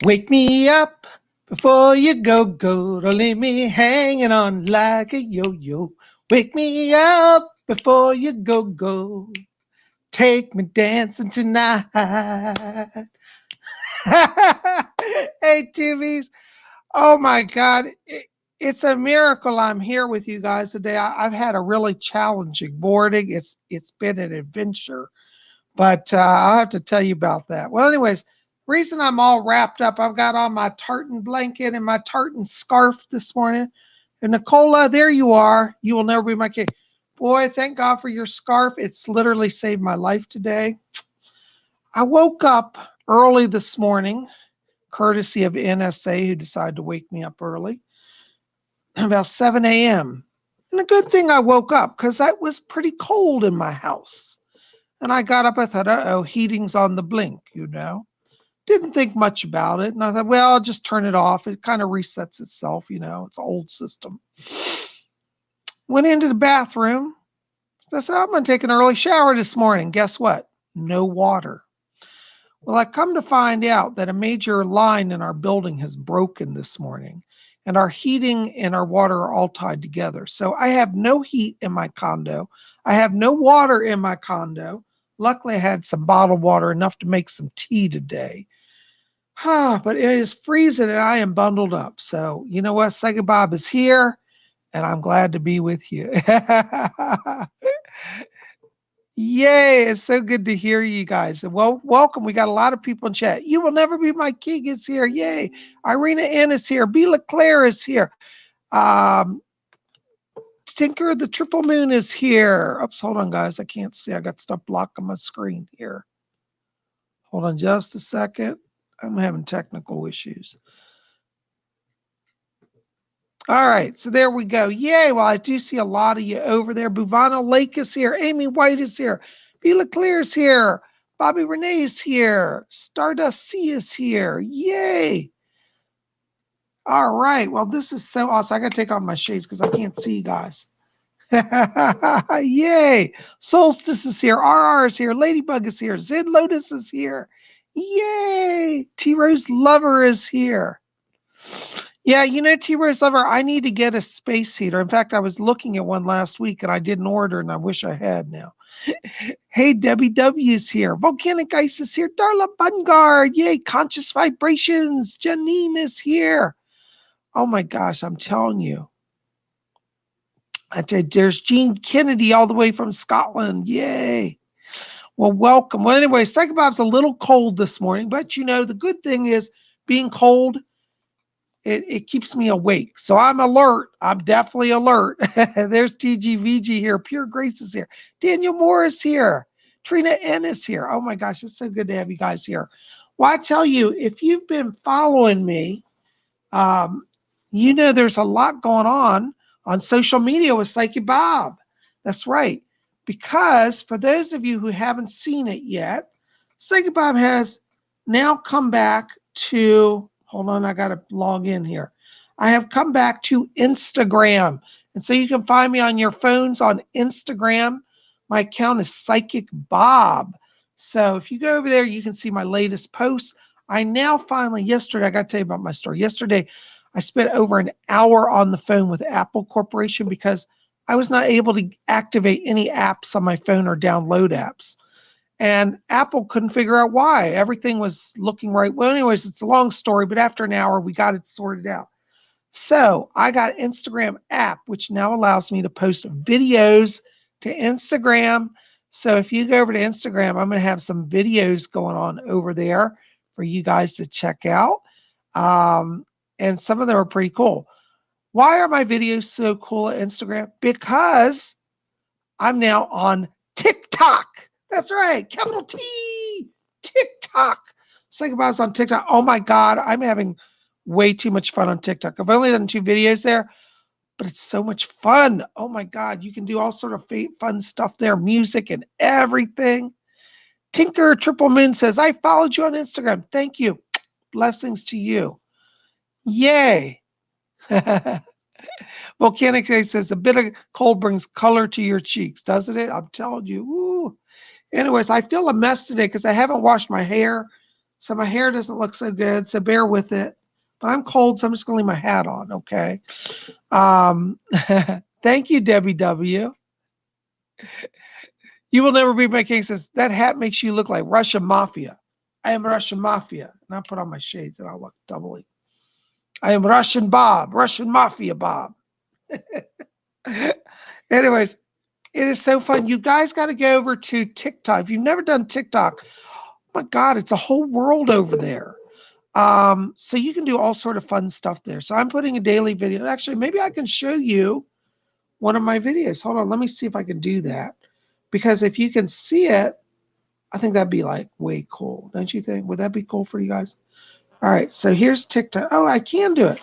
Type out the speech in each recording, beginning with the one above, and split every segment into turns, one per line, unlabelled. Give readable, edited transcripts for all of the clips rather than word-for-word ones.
Wake me up before you go. Don't leave me hanging on like a yo-yo. Wake me up before you go. Take me dancing tonight. Hey, TVs. Oh my God. It's a miracle I'm here with you guys today. I've had a really challenging morning. It's been an adventure, but I'll have to tell you about that. Well, anyways, reason I'm all wrapped up, I've got on my tartan blanket and my tartan scarf this morning. And Nicola, there you are. You will never be my kid. Boy, thank God for your scarf. It's literally saved my life today. I woke up early this morning, courtesy of NSA, who decided to wake me up early, about 7 a.m. And a good thing I woke up because it was pretty cold in my house. And I got up, I thought, uh-oh, heating's on the blink, Didn't think much about it. And I thought, well, I'll just turn it off. It kind of resets itself, It's an old system. Went into the bathroom. I said, I'm going to take an early shower this morning. Guess what? No water. Well, I come to find out that a major line in our building has broken this morning, and our heating and our water are all tied together. So I have no heat in my condo. I have no water in my condo. Luckily, I had some bottled water, enough to make some tea today. But it is freezing, and I am bundled up. So you know what? Psychic Bob is here, and I'm glad to be with you. Yay, it's so good to hear you guys. Well, welcome. We got a lot of people in chat. You will never be my king is here. Yay. Irina N is here. B. LeClaire is here. Tinker the Triple Moon is here. Oops, hold on, guys. I can't see. I got stuff blocking my screen here. Hold on just a second. I'm having technical issues. All right, so there we go. Yay, well, I do see a lot of you over there. Buvano Lake is here. Amy White is here. B. LeClaire is here. Bobby Renee is here. Stardust C is here. Yay. All right, well, this is so awesome. I got to take off my shades because I can't see you guys. Yay. Solstice is here. RR is here. Ladybug is here. Zed Lotus is here. Yay. T-Rose Lover is here. Yeah, T-Rose Lover, I need to get a space heater. In fact, I was looking at one last week and I didn't order, and I wish I had now. Hey, Debbie W is here. Volcanic Ice is here. Darla Bungard. Yay, Conscious Vibrations. Janine is here. Oh my gosh, I'm telling you. There's Jean Kennedy all the way from Scotland. Yay. Well, welcome. Well, anyway, Psychic Bob's a little cold this morning, but the good thing is being cold, it keeps me awake. So I'm alert. I'm definitely alert. There's TGVG here. Pure Grace is here. Daniel Moore is here. Trina N is here. Oh my gosh, it's so good to have you guys here. Well, I tell you, if you've been following me, there's a lot going on social media with Psychic Bob. That's right. Because for those of you who haven't seen it yet, Psychic Bob has now come back to, hold on, I got to log in here. I have come back to Instagram. And so you can find me on your phones on Instagram. My account is Psychic Bob. So if you go over there, you can see my latest posts. I now finally, yesterday, I got to tell you about my story. Yesterday, I spent over an hour on the phone with Apple Corporation because I was not able to activate any apps on my phone or download apps. And Apple couldn't figure out why. Everything was looking right. Well, anyways, it's a long story, but after an hour, we got it sorted out. So I got Instagram app, which now allows me to post videos to Instagram. So if you go over to Instagram, I'm going to have some videos going on over there for you guys to check out. And some of them are pretty cool. Why are my videos so cool at Instagram? Because I'm now on TikTok. That's right. Capital T. TikTok. Psychic Bob's on TikTok. Oh my God. I'm having way too much fun on TikTok. I've only done 2 videos there, but it's so much fun. Oh my God. You can do all sort of fun stuff there. Music and everything. Tinker Triple Moon says, I followed you on Instagram. Thank you. Blessings to you. Yay. Volcanic says, a bit of cold brings color to your cheeks, doesn't it? I'm telling you. Ooh. Anyways, I feel a mess today because I haven't washed my hair. So my hair doesn't look so good, so bear with it. But I'm cold, so I'm just going to leave my hat on, okay? Um, thank you, Debbie W. You will never be my king says, that hat makes you look like Russian mafia. I am Russian mafia. And I put on my shades and I look doubly. I am Russian Bob, Russian mafia Bob. Anyways, it is so fun. You guys got to go over to TikTok. If you've never done TikTok, oh my God, it's a whole world over there. So you can do all sort of fun stuff there. So I'm putting a daily video. Actually, maybe I can show you one of my videos. Hold on, let me see if I can do that. Because if you can see it, I think that'd be like way cool. Don't you think? Would that be cool for you guys? All right, so here's TikTok. Oh, I can do it.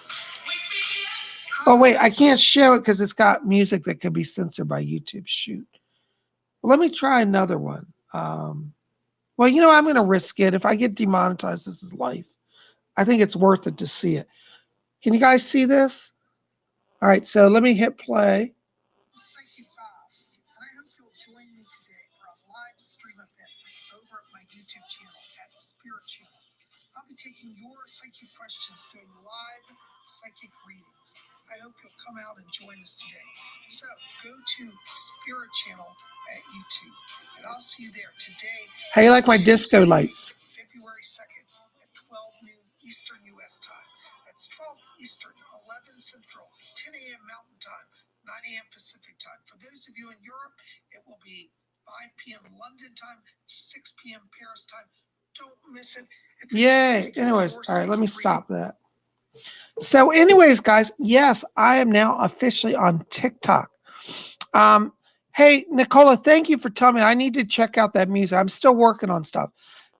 Oh, wait, I can't show it because it's got music that could be censored by YouTube. Shoot. Well, let me try another one. Well, you know, I'm going to risk it. If I get demonetized, this is life. I think it's worth it to see it. Can you guys see this? All right, so let me hit play. Psychic Bob, and I hope you'll join me today for a live stream event over at my YouTube channel at Spirit Channel. I'll be taking your psychic questions during live psychic readings. I hope you'll come out and join us today. So go to Spirit Channel at YouTube, and I'll see you there today. How you like my disco lights? February 2nd at 12 noon Eastern U.S. time. That's 12 Eastern, 11 Central, 10 a.m. Mountain Time, 9 a.m. Pacific Time. For those of you in Europe, it will be 5 p.m. London time, 6 p.m. Paris time. Don't miss it. Yay. Anyways, all right, let me stop that. So anyways, guys, yes, I am now officially on TikTok. Hey, Nicola, thank you for telling me. I need to check out that music. I'm still working on stuff.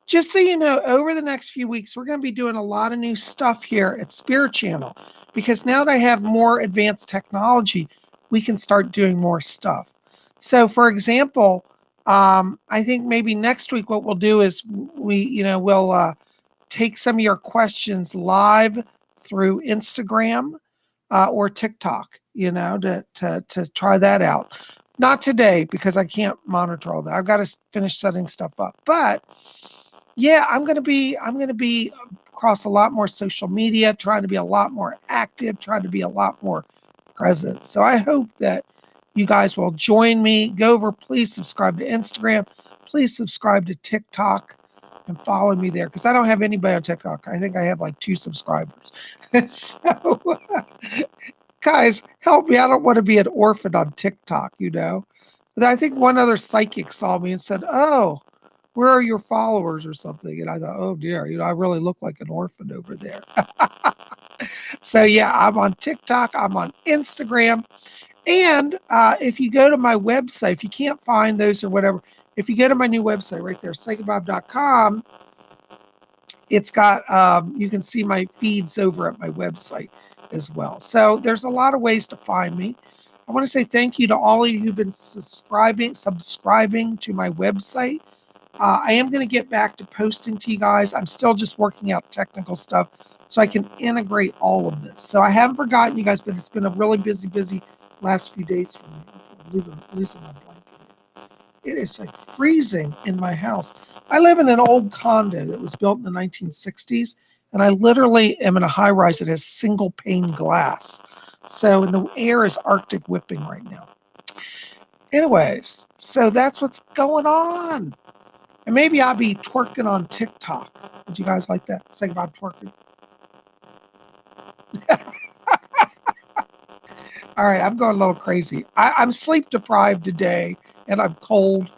Just so you know, over the next few weeks, we're going to be doing a lot of new stuff here at Spirit Channel because now that I have more advanced technology, we can start doing more stuff. So, for example, I think maybe next week what we'll do is we'll take some of your questions live through Instagram or TikTok, to try that out. Not today because I can't monitor all that. I've got to finish setting stuff up. But yeah, I'm gonna be across a lot more social media, trying to be a lot more active, trying to be a lot more present. So I hope that you guys will join me. Go over, please subscribe to Instagram, please subscribe to TikTok and follow me there because I don't have anybody on TikTok. I think I have like 2 subscribers. So guys, help me. I don't want to be an orphan on TikTok, But I think one other psychic saw me and said, "Oh, where are your followers or something?" And I thought, oh dear, I really look like an orphan over there. So yeah, I'm on TikTok, I'm on Instagram. And if you go to my website, if you can't find those or whatever, if you go to my new website right there, psychicbob.com, it's got, you can see my feeds over at my website as well. So there's a lot of ways to find me. I want to say thank you to all of you who've been subscribing to my website. I am going to get back to posting to you guys. I'm still just working out technical stuff so I can integrate all of this. So I haven't forgotten you guys, but it's been a really busy last few days for me. I'm losing my blanket. It is like freezing in my house. I live in an old condo that was built in the 1960s, and I literally am in a high rise that has single pane glass. So the air is Arctic whipping right now. Anyways, so that's what's going on. And maybe I'll be twerking on TikTok. Would you guys like that? Say about twerking. All right, I'm going a little crazy. I'm sleep deprived today, and I'm cold.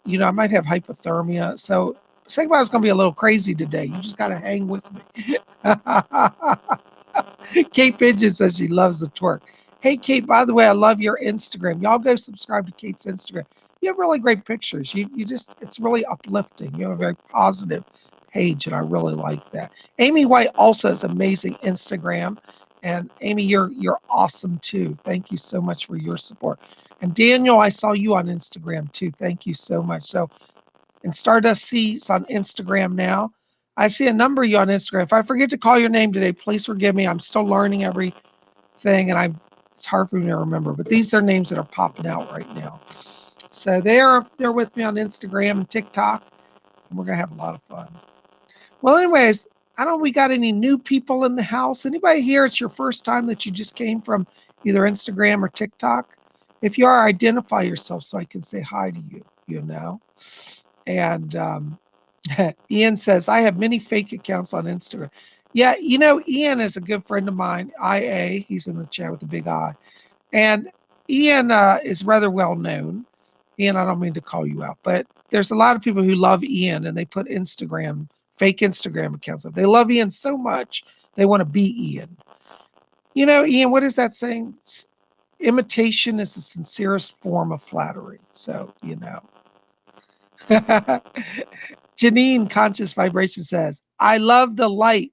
I might have hypothermia. So say about it's going to be a little crazy today. You just got to hang with me. Kate Pigeon says she loves the twerk. Hey, Kate, by the way, I love your Instagram. Y'all go subscribe to Kate's Instagram. You have really great pictures. It's really uplifting. You have a very positive page, and I really like that. Amy White also has amazing Instagram. And Amy, you're awesome too. Thank you so much for your support. And Daniel, I saw you on Instagram too. Thank you so much. So, and Stardust C's on Instagram now. I see a number of you on Instagram. If I forget to call your name today, please forgive me. I'm still learning everything, and it's hard for me to remember. But these are names that are popping out right now. So they're with me on Instagram and TikTok, and we're gonna have a lot of fun. Well, anyways, I don't know if we got any new people in the house. Anybody here, it's your first time that you just came from either Instagram or TikTok? If you are, identify yourself so I can say hi to you, you know? And Ian says, I have many fake accounts on Instagram. Yeah, you know, Ian is a good friend of mine, IA. He's in the chat with the big I. And Ian is rather well known. Ian, I don't mean to call you out, but there's a lot of people who love Ian and they put fake Instagram accounts up. They love Ian so much, they want to be Ian. You know, Ian, what is that saying? Imitation is the sincerest form of flattery. So, you know. Janine Conscious Vibration says, I love the light.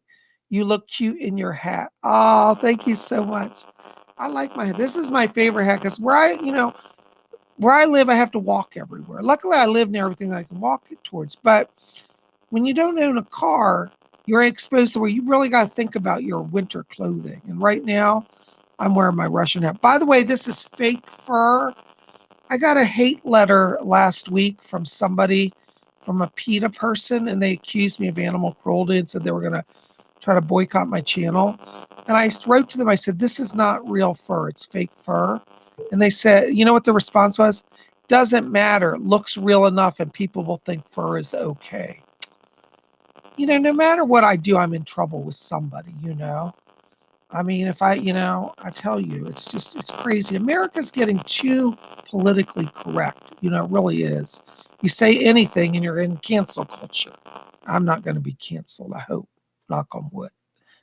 You look cute in your hat. Oh, thank you so much. I like my hat. This is my favorite hat because where I live, I have to walk everywhere. Luckily, I live near everything that I can walk towards. But when you don't own a car, you're exposed to where you really got to think about your winter clothing. And right now, I'm wearing my Russian hat. By the way, this is fake fur. I got a hate letter last week from somebody, from a PETA person, and they accused me of animal cruelty and said they were going to try to boycott my channel. And I wrote to them, I said, this is not real fur, it's fake fur. And they said, you know what the response was? Doesn't matter, it looks real enough and people will think fur is okay. You know, no matter what I do, I'm in trouble with somebody, you know. I mean, if I tell you, it's crazy. America's getting too politically correct. You know, it really is. You say anything and you're in cancel culture. I'm not going to be canceled, I hope. Knock on wood.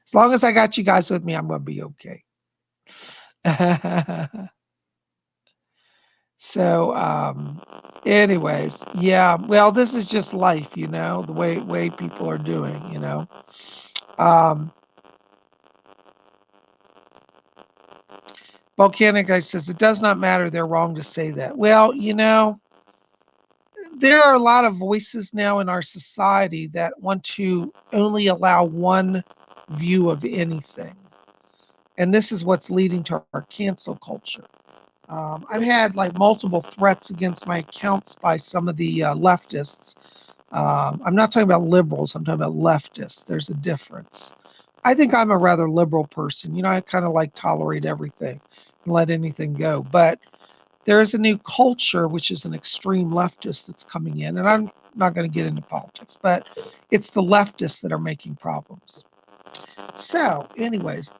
As long as I got you guys with me, I'm going to be okay. So, anyways, yeah. Well, this is just life, you know, the way people are doing, you know. Um, Volcanic Guy says it does not matter. They're wrong to say that. Well, you know, there are a lot of voices now in our society that want to only allow one view of anything. And this is what's leading to our cancel culture. I've had like multiple threats against my accounts by some of the leftists. I'm not talking about liberals, I'm talking about leftists. There's a difference. I think I'm a rather liberal person. You know, I kind of like tolerate everything and let anything go. But there is a new culture, which is an extreme leftist that's coming in. And I'm not going to get into politics, but it's the leftists that are making problems. So, anyways,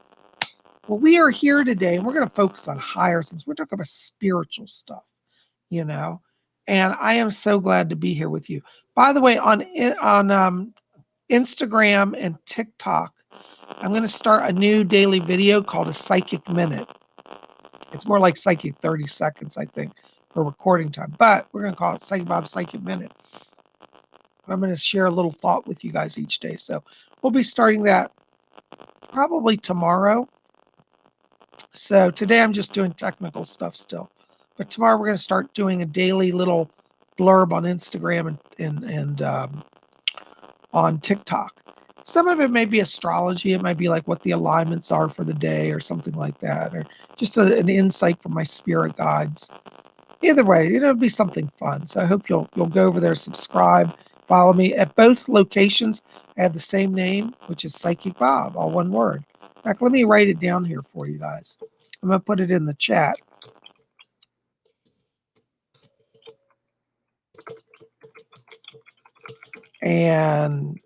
well, we are here today and we're going to focus on higher things. We're talking about spiritual stuff, you know, and I am so glad to be here with you. By the way, on Instagram and TikTok, I'm going to start a new daily video called a Psychic Minute. It's more like Psychic 30 seconds, I think, for recording time, but we're going to call it PsychicBob Psychic Minute. I'm going to share a little thought with you guys each day. So we'll be starting that probably tomorrow. So today I'm just doing technical stuff still, but tomorrow we're going to start doing a daily little blurb on Instagram and on TikTok. Some of it may be astrology. It might be like what the alignments are for the day or something like that, or just an insight from my spirit guides. Either way, it'll be something fun. So I hope you'll go over there, subscribe, follow me at both locations. I have the same name, which is Psychic Bob, all one word. In fact, let me write it down here for you guys. I'm going to put it in the chat. And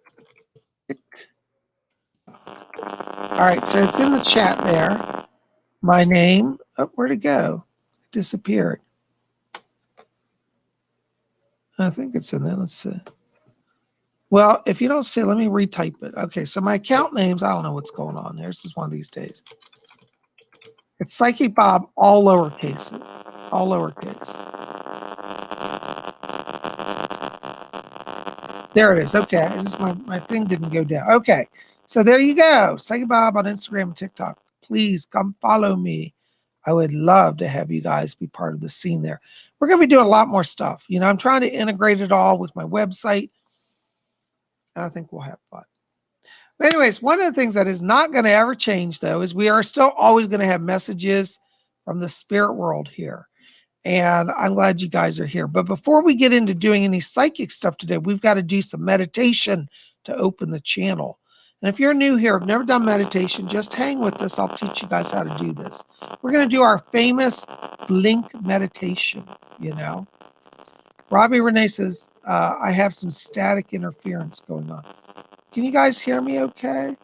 all right, so it's in the chat there. My name, oh, where'd it go? It disappeared. I think it's in there. Let's see. Well, if you don't see, let me retype it. Okay, so my account names, I don't know what's going on there. This is one of these days. It's Psychic Bob, all lowercase. All lowercase. There it is. Okay, my thing didn't go down. Okay, so there you go. Psychic Bob on Instagram and TikTok. Please come follow me. I would love to have you guys be part of the scene there. We're going to be doing a lot more stuff. You know, I'm trying to integrate it all with my website, and I think we'll have fun. But anyways, one of the things that is not going to ever change, though, is we are still always going to have messages from the spirit world here. And I'm glad you guys are here. But before we get into doing any psychic stuff today, we've got to do some meditation to open the channel. And if you're new here, I've never done meditation, just hang with us. I'll teach you guys how to do this. We're going to do our famous blink meditation, you know. Robbie Renee says, I have some static interference going on. Can you guys hear me okay?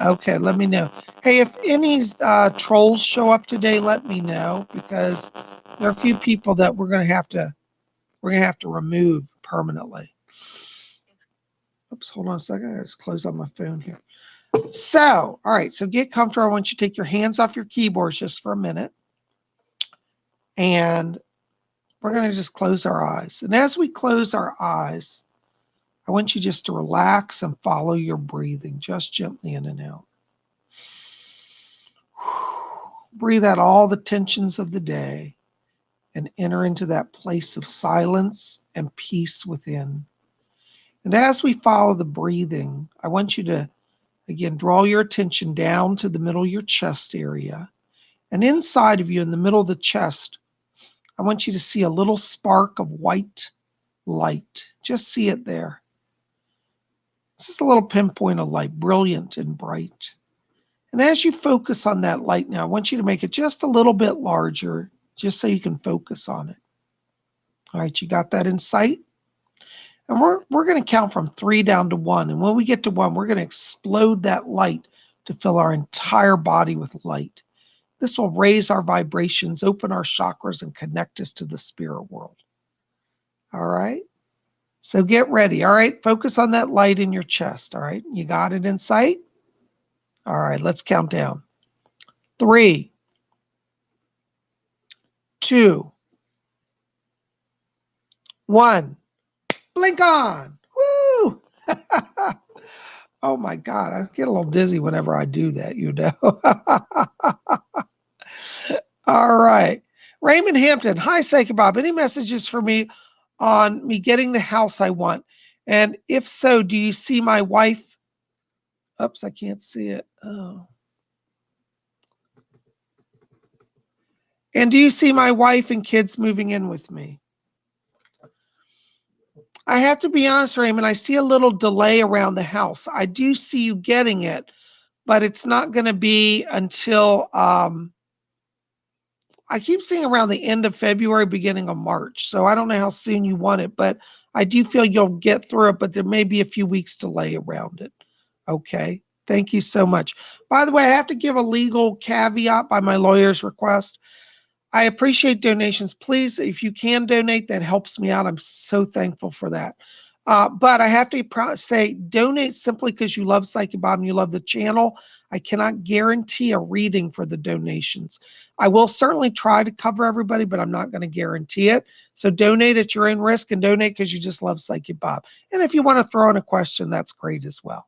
Okay, let me know. Hey, if any trolls show up today, let me know, because there are a few people that we're gonna have to remove permanently. Oops, hold on a second. I just closed on my phone here. So, all right, so get comfortable. I want you to take your hands off your keyboards just for a minute. And we're going to just close our eyes. And as we close our eyes, I want you just to relax and follow your breathing, just gently in and out. Breathe out all the tensions of the day and enter into that place of silence and peace within. And as we follow the breathing, I want you to, again, draw your attention down to the middle of your chest area. And inside of you, in the middle of the chest, I want you to see a little spark of white light. Just see it there. It's just a little pinpoint of light, brilliant and bright. And as you focus on that light now, I want you to make it just a little bit larger, just so you can focus on it. All right, you got that in sight? And we're going to count from 3 down to 1. And when we get to 1, we're going to explode that light to fill our entire body with light. This will raise our vibrations, open our chakras, and connect us to the spirit world. All right? So get ready. All right? Focus on that light in your chest. All right? You got it in sight? All right, let's count down. 3, 2, 1. Blink on. Woo! Oh my God, I get a little dizzy whenever I do that, you know. All right. Raymond Hampton. Hi, Psychic Bob. Any messages for me on me getting the house I want? And if so, do you see my wife? Oops, I can't see it. Oh. And do you see my wife and kids moving in with me? I have to be honest, Raymond, I see a little delay around the house. I do see you getting it, but it's not going to be until I keep seeing around the end of February, beginning of March. So I don't know how soon you want it, but I do feel you'll get through it, but there may be a few weeks delay around it. Okay. Thank you so much. By the way, I have to give a legal caveat by my lawyer's request. I appreciate donations. Please, if you can donate, that helps me out. I'm so thankful for that. But I have to say, donate simply because you love Psychic Bob and you love the channel. I cannot guarantee a reading for the donations. I will certainly try to cover everybody, but I'm not going to guarantee it. So donate at your own risk, and donate because you just love Psychic Bob. And if you want to throw in a question, that's great as well.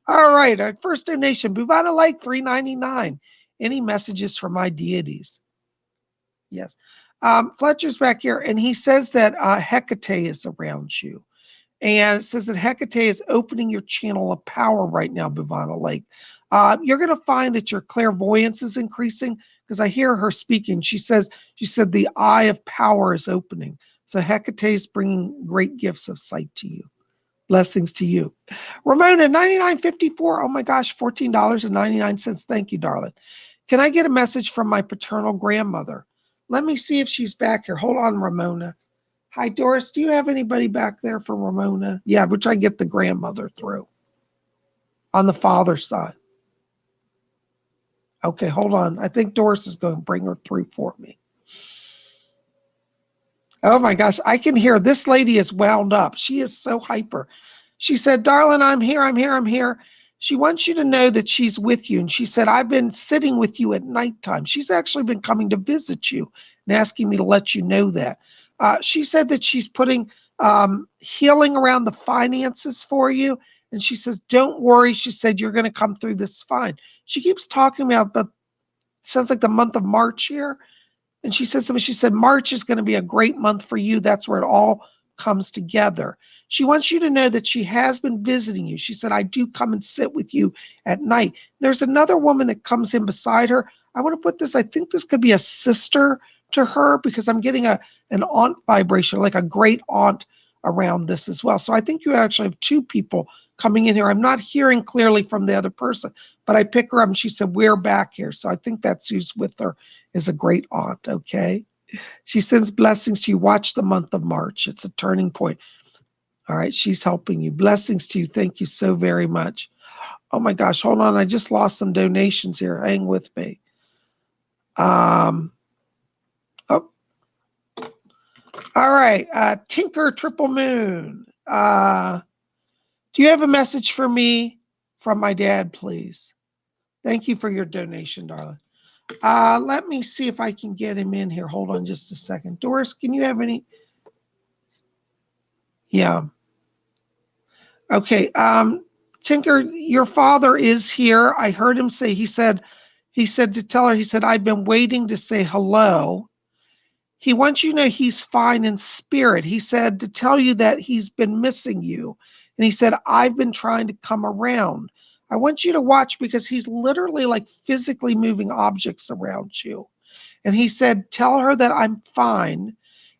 All right, our first donation, Buvana Lake, $3.99. Any messages for my deities? Yes. Fletcher's back here, and he says that Hecate is around you. And it says that Hecate is opening your channel of power right now, Buvana Lake. You're going to find that your clairvoyance is increasing, because I hear her speaking. She said the eye of power is opening. So Hecate is bringing great gifts of sight to you. Blessings to you. Ramona, $99.54. Oh my gosh, $14.99. Thank you, darling. Can I get a message from my paternal grandmother? Let me see if she's back here. Hold on, Ramona. Hi, Doris. Do you have anybody back there for Ramona? Yeah, we're trying to get the grandmother through on the father's side. Okay, hold on. I think Doris is going to bring her through for me. Oh my gosh, I can hear this lady is wound up. She is so hyper. She said, darling, I'm here, I'm here, I'm here. She wants you to know that she's with you. And she said, I've been sitting with you at nighttime. She's actually been coming to visit you and asking me to let you know that. She said that she's putting healing around the finances for you. And she says, don't worry. She said, you're going to come through this fine. She keeps talking about, but sounds like the month of March here. And she said something. She said, March is going to be a great month for you. That's where it all comes together. She wants you to know that she has been visiting you. She said, I do come and sit with you at night. There's another woman that comes in beside her. I want to put this, I think this could be a sister to her because I'm getting an aunt vibration, like a great aunt around this as well. So I think you actually have two people coming in here. I'm not hearing clearly from the other person, but I pick her up and she said, we're back here. So I think that's who's with her is a great aunt, okay? She sends blessings to you. Watch the month of March. It's a turning point. All right, she's helping you. Blessings to you. Thank you so very much. Oh my gosh, hold on. I just lost some donations here. Hang with me. Oh, all right. Tinker Triple Moon. Do you have a message for me from my dad, please? Thank you for your donation, darling. Let me see if I can get him in here. Hold on just a second. Doris, can you have any? Yeah. Okay. Tinker, your father is here. I heard him say, he said to tell her, he said, I've been waiting to say hello. He wants you to know he's fine in spirit. He said to tell you that he's been missing you. And he said, I've been trying to come around. I want you to watch because he's literally like physically moving objects around you. And he said, tell her that I'm fine.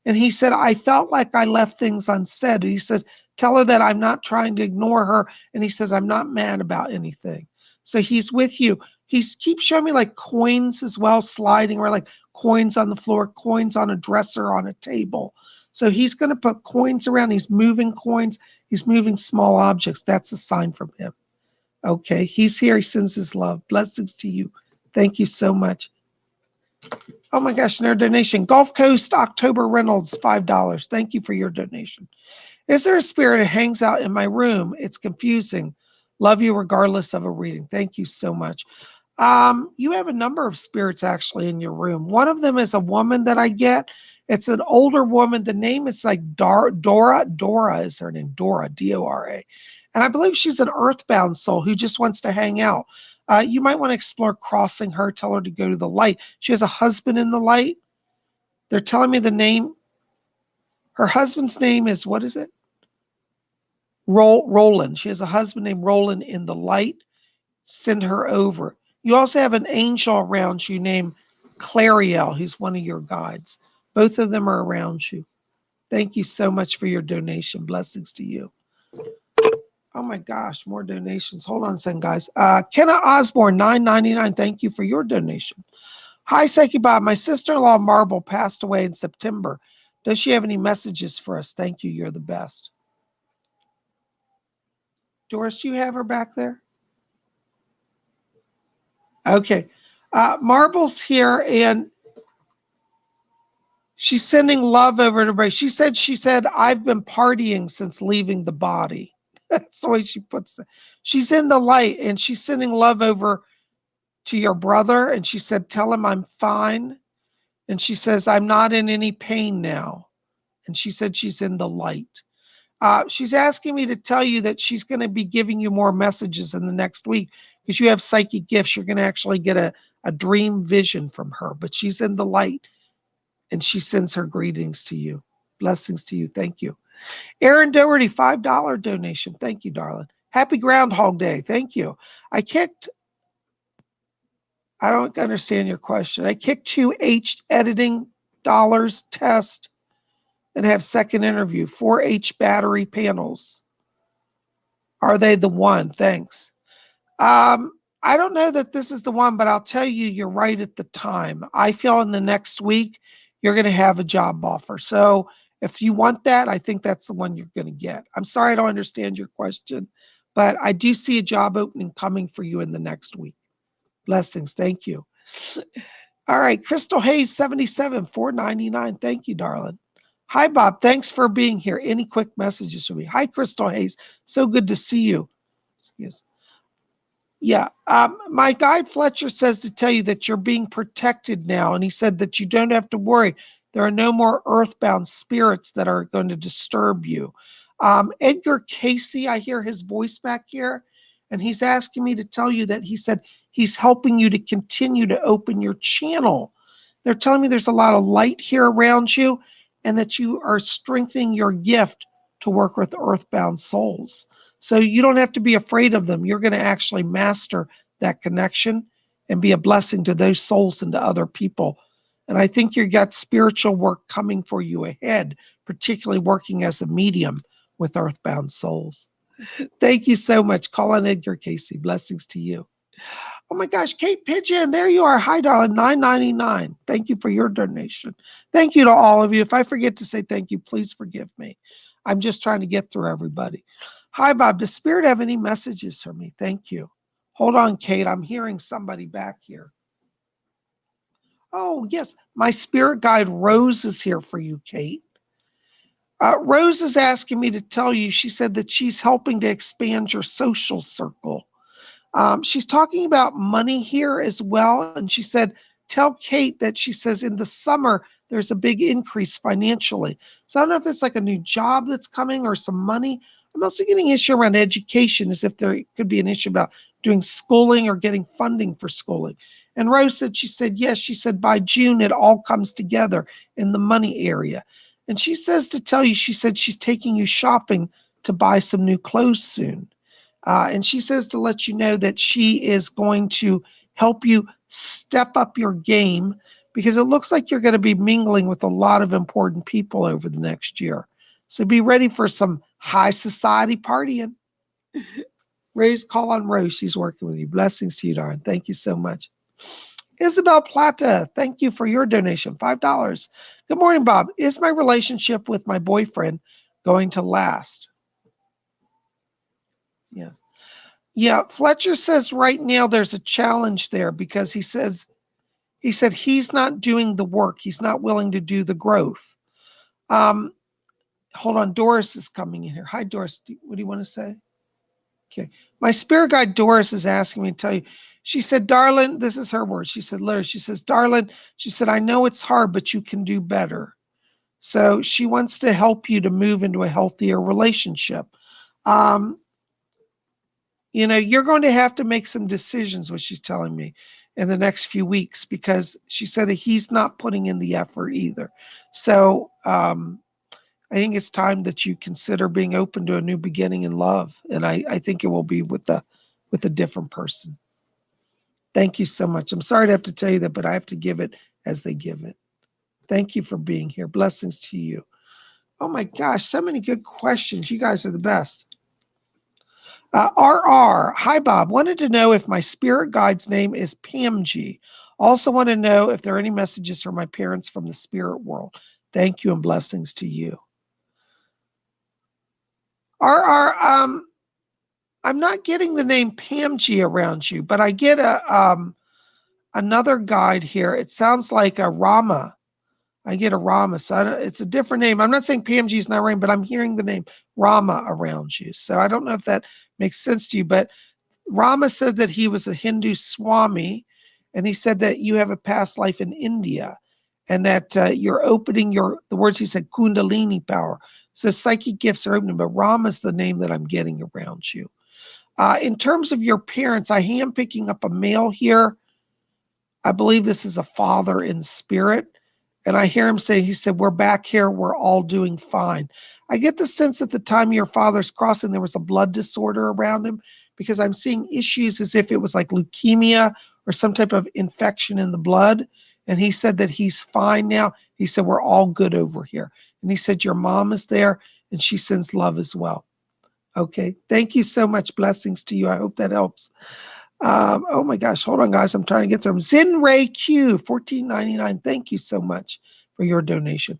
And he said, I felt like I left things unsaid. And he said, tell her that I'm not trying to ignore her. And he says, I'm not mad about anything. So he's with you. He keeps showing me like coins as well, sliding or like coins on the floor, coins on a dresser, on a table. So he's going to put coins around. He's moving coins. He's moving small objects. That's a sign from him. Okay. He's here. He sends his love. Blessings to you. Thank you so much. Oh my gosh, another donation. Gulf Coast October Reynolds, $5. Thank you for your donation. Is there a spirit that hangs out in my room? It's confusing. Love you regardless of a reading. Thank you so much. You have a number of spirits actually in your room. One of them is a woman that I get. It's an older woman. The name is like Dora. Dora is her name. Dora, D-O-R-A. And I believe she's an earthbound soul who just wants to hang out. You might want to explore crossing her, tell her to go to the light. She has a husband in the light. They're telling me the name. Her husband's name is, what is it? Roland. She has a husband named Roland in the light. Send her over. You also have an angel around you named Clariel, who's one of your guides. Both of them are around you. Thank you so much for your donation. Blessings to you. Oh my gosh, more donations. Hold on a second, guys. Kenna Osborne, $9.99. Thank you for your donation. Hi, Psychic Bob. My sister-in-law, Marble, passed away in September. Does she have any messages for us? Thank you. You're the best. Doris, do you have her back there? Okay. Marble's here, and she's sending love over to everybody. She said, I've been partying since leaving the body. That's the way she puts it. She's in the light, and she's sending love over to your brother. And she said, tell him I'm fine. And she says, I'm not in any pain now. And she said she's in the light. She's asking me to tell you that she's going to be giving you more messages in the next week because you have psychic gifts. You're going to actually get a dream vision from her, but she's in the light and she sends her greetings to you. Blessings to you. Thank you. Aaron Doherty, $5 donation. Thank you, darling. Happy Groundhog Day. Thank you. I don't understand your question. I kicked 2H editing dollars test and have second interview, 4H battery panels. Are they the one? Thanks. I don't know that this is the one, but I'll tell you, you're right at the time. I feel in the next week, you're going to have a job offer. So if you want that, I think that's the one you're going to get. I'm sorry, I don't understand your question, but I do see a job opening coming for you in the next week. Blessings. Thank you. All right. Crystal Hayes, 77, $4.99. Thank you, darling. Hi, Bob. Thanks for being here. Any quick messages for me? Hi, Crystal Hayes. So good to see you. Yes. Yeah. My guide Fletcher says to tell you that you're being protected now. And he said that you don't have to worry. There are no more earthbound spirits that are going to disturb you. Edgar Casey, I hear his voice back here. And he's asking me to tell you that he said he's helping you to continue to open your channel. They're telling me there's a lot of light here around you and that you are strengthening your gift to work with earthbound souls. So you don't have to be afraid of them. You're going to actually master that connection and be a blessing to those souls and to other people And I think you got spiritual work coming for you ahead, particularly working as a medium with earthbound souls. Thank you so much. Colin Edgar Casey. Blessings to you. Oh my gosh, Kate Pigeon, there you are. Hi, darling, $9.99. Thank you for your donation. Thank you to all of you. If I forget to say thank you, please forgive me. I'm just trying to get through everybody. Hi, Bob. Does Spirit have any messages for me? Thank you. Hold on, Kate. I'm hearing somebody back here. Oh, yes. My spirit guide, Rose, is here for you, Kate. Rose is asking me to tell you, she said that she's helping to expand your social circle. She's talking about money here as well. And she said, tell Kate that she says in the summer, there's a big increase financially. So I don't know if it's like a new job that's coming or some money. I'm also getting an issue around education, as if there could be an issue about doing schooling or getting funding for schooling. And Rose said, she said, yes, she said by June, it all comes together in the money area. And she says to tell you, she said she's taking you shopping to buy some new clothes soon. And she says to let you know that she is going to help you step up your game because it looks like you're going to be mingling with a lot of important people over the next year. So be ready for some high society partying. Rose, call on Rose. She's working with you. Blessings to you, darling. Thank you so much. Isabel Plata, thank you for your donation, $5. Good morning, Bob. Is my relationship with my boyfriend going to last? Yes. Yeah, Fletcher says right now there's a challenge there because he said he's not doing the work. He's not willing to do the growth. Hold on, Doris is coming in here. Hi, Doris. What do you want to say? Okay. My spirit guide Doris is asking me to tell you. She said, darling, this is her words. She said, literally, she says, darling, she said, I know it's hard, but you can do better. So she wants to help you to move into a healthier relationship. You're going to have to make some decisions, what she's telling me, in the next few weeks, because she said that he's not putting in the effort either. So I think it's time that you consider being open to a new beginning in love. And I think it will be with a different person. Thank you so much. I'm sorry to have to tell you that, but I have to give it as they give it. Thank you for being here. Blessings to you. Oh my gosh, so many good questions. You guys are the best. RR, hi Bob. Wanted to know if my spirit guide's name is Pamji. Also want to know if there are any messages for my parents from the spirit world. Thank you and blessings to you. RR, I'm not getting the name Pamji around you, but I get another guide here. It sounds like a Rama. I get a Rama. So it's a different name. I'm not saying Pamji is not right, but I'm hearing the name Rama around you. So I don't know if that makes sense to you, but Rama said that he was a Hindu Swami, and he said that you have a past life in India, and that you're opening the words he said, Kundalini power. So psychic gifts are opening, but Rama's the name that I'm getting around you. In terms of your parents, I am picking up a male here. I believe this is a father in spirit. And I hear him say, he said, we're back here. We're all doing fine. I get the sense at the time your father's crossing, there was a blood disorder around him because I'm seeing issues as if it was like leukemia or some type of infection in the blood. And he said that he's fine now. He said, we're all good over here. And he said, your mom is there and she sends love as well. Okay. Thank you so much. Blessings to you. I hope that helps. Oh my gosh, hold on, guys. I'm trying to get through them. Zinray Q, $14.99. Thank you so much for your donation.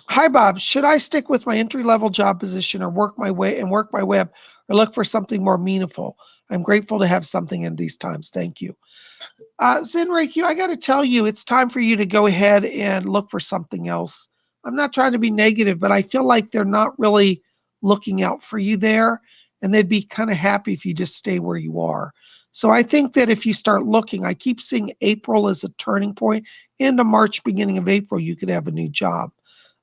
Hi, Bob. Should I stick with my entry-level job position or work my way up or look for something more meaningful? I'm grateful to have something in these times. Thank you. Zinray Q, I got to tell you, it's time for you to go ahead and look for something else. I'm not trying to be negative, but I feel like they're not really looking out for you there. And they'd be kind of happy if you just stay where you are. So I think that if you start looking, I keep seeing April as a turning point. End of March, beginning of April, you could have a new job.